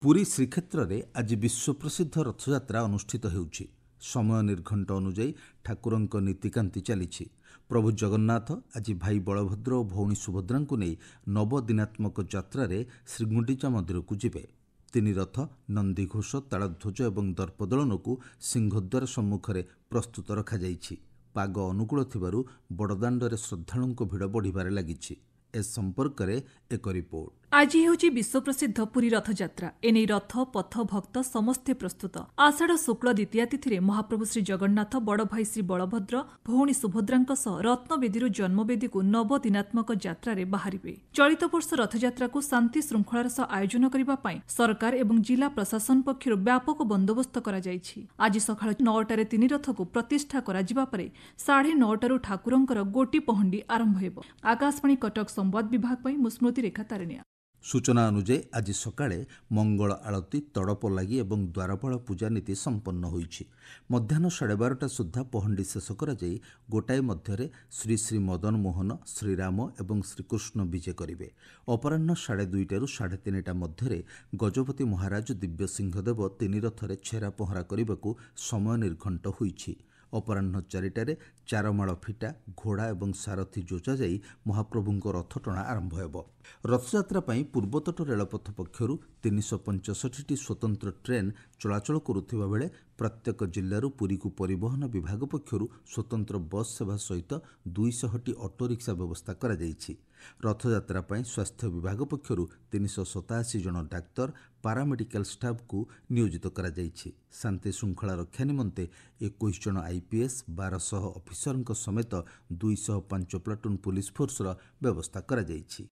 ପୁରୀ ଶ୍ରୀକ୍ଷେତ୍ରରେ ଆଜି ବିଶ୍ୱପ୍ରସିଦ୍ଧ ରଥଯାତ୍ରା ଅନୁଷ୍ଠିତ ହେଉଛି। ସମୟ ନିର୍ଘଣ୍ଟ ଅନୁଯାୟୀ ଠାକୁରଙ୍କ ନୀତିକାନ୍ତି ଚାଲିଛି। ପ୍ରଭୁ ଜଗନ୍ନାଥ ଆଜି ଭାଇ ବଳଭଦ୍ର ଓ ଭଉଣୀ ସୁଭଦ୍ରାଙ୍କୁ ନେଇ ନବଦିନାତ୍ମକ ଯାତ୍ରାରେ ଶ୍ରୀଗୁଣ୍ଡିଚା ମନ୍ଦିରକୁ ଯିବେ। ତିନି ରଥ, ନନ୍ଦିଘୋଷ, ତାଳଧ୍ୱଜ ଏବଂ ଦର୍ପଦଳନକୁ ସିଂହଦ୍ୱାର ସମ୍ମୁଖରେ ପ୍ରସ୍ତୁତ ରଖାଯାଇଛି। ପାଗ ଅନୁକୂଳ ଥିବାରୁ ବଡ଼ଦାଣ୍ଡରେ ଶ୍ରଦ୍ଧାଳୁଙ୍କ ଭିଡ଼ ବଢ଼ିବାରେ ଲାଗିଛି। ଏ ସମ୍ପର୍କରେ ଏକ ରିପୋର୍ଟ। ଆଜି ହେଉଛି ବିଶ୍ୱପ୍ରସିଦ୍ଧ ପୁରୀ ରଥଯାତ୍ରା। ଏନେଇ ରଥ, ପଥ, ଭକ୍ତ ସମସ୍ତେ ପ୍ରସ୍ତୁତ। ଆଷାଢ଼ ଶୁକ୍ଳ ଦ୍ୱିତୀୟା ତିଥିରେ ମହାପ୍ରଭୁ ଶ୍ରୀ ଜଗନ୍ନାଥ ବଡ଼ଭାଇ ଶ୍ରୀ ବଳଭଦ୍ର, ଭଉଣୀ ସୁଭଦ୍ରାଙ୍କ ସହ ରତ୍ନବେଦୀରୁ ଜନ୍ମବେଦୀକୁ ନବଦିନାତ୍ମକ ଯାତ୍ରାରେ ବାହାରିବେ। ଚଳିତ ବର୍ଷ ରଥଯାତ୍ରାକୁ ଶାନ୍ତି ଶୃଙ୍ଖଳାର ସହ ଆୟୋଜନ କରିବା ପାଇଁ ସରକାର ଏବଂ ଜିଲ୍ଲା ପ୍ରଶାସନ ପକ୍ଷରୁ ବ୍ୟାପକ ବନ୍ଦୋବସ୍ତ କରାଯାଇଛି। ଆଜି ସକାଳ 9ଟାରେ ତିନି ରଥକୁ ପ୍ରତିଷ୍ଠା କରାଯିବା ପରେ 9:30ଟାରୁ ଠାକୁରଙ୍କର ଗୋଟି ପହଣ୍ଡି ଆରମ୍ଭ ହେବ। ଆକାଶବାଣୀ କଟକ ସମ୍ବାଦ ବିଭାଗ ପାଇଁ ମୁଁ ସ୍ମୃତି ରେଖା ତାରିଣିଆ। ସୂଚନା ଅନୁଯାୟୀ ଆଜି ସକାଳେ ମଙ୍ଗଳ ଆଳତୀ, ତଡ଼ପ ଲାଗି ଏବଂ ଦ୍ୱାରପାଳ ପୂଜା ନୀତି ସମ୍ପନ୍ନ ହୋଇଛି। ମଧ୍ୟାହ୍ନ 12:30 ସୁଦ୍ଧା ପହଣ୍ଡି ଶେଷ କରାଯାଇ ଗୋଟାଏ ମଧ୍ୟରେ ଶ୍ରୀ ଶ୍ରୀ ମଦନ ମୋହନ, ଶ୍ରୀରାମ ଏବଂ ଶ୍ରୀକୃଷ୍ଣ ବିଜେ କରିବେ। ଅପରାହ୍ନ 2:30ରୁ 3:30 ମଧ୍ୟରେ ଗଜପତି ମହାରାଜ ଦିବ୍ୟସିଂହଦେବ ତିନି ରଥରେ ଛେରା ପହଁରା କରିବାକୁ ସମୟ ନିର୍ଘଣ୍ଟ ହୋଇଛି। ଅପରାହ୍ନ 4ଟାରେ ଚାରମାଳ ଫିଟା, ଘୋଡ଼ା ଏବଂ ସାରଥୀ ଯୋଚା ଯାଇ ମହାପ୍ରଭୁଙ୍କ ରଥଟଣା ଆରମ୍ଭ ହେବ। ରଥଯାତ୍ରା ପାଇଁ ପୂର୍ବତଟ ରେଳପଥ ପକ୍ଷରୁ 365ଟି ସ୍ୱତନ୍ତ୍ର ଟ୍ରେନ୍ ଚଳାଚଳ କରୁଥିବା ବେଳେ ପ୍ରତ୍ୟେକ ଜିଲ୍ଲାରୁ ପୁରୀକୁ ପରିବହନ ବିଭାଗ ପକ୍ଷରୁ ସ୍ୱତନ୍ତ୍ର ବସ୍ ସେବା ସହିତ 200ଟି ଅଟୋରିକ୍ସା ବ୍ୟବସ୍ଥା କରାଯାଇଛି। ରଥଯାତ୍ରା ପାଇଁ ସ୍ୱାସ୍ଥ୍ୟ ବିଭାଗ ପକ୍ଷରୁ 387 ଜଣ ଡାକ୍ତର, ପାରାମେଡିକାଲ ଷ୍ଟାଫ୍କୁ ନିୟୋଜିତ କରାଯାଇଛି। ଶାନ୍ତି ଶୃଙ୍ଖଳା ରକ୍ଷା ନିମନ୍ତେ 21 ଜଣ IPS, 1200 ଅଫିସରଙ୍କ ସମେତ 205 ପ୍ଲାଟୁନ୍ ପୁଲିସ ଫୋର୍ସର ବ୍ୟବସ୍ଥା କରାଯାଇଛି।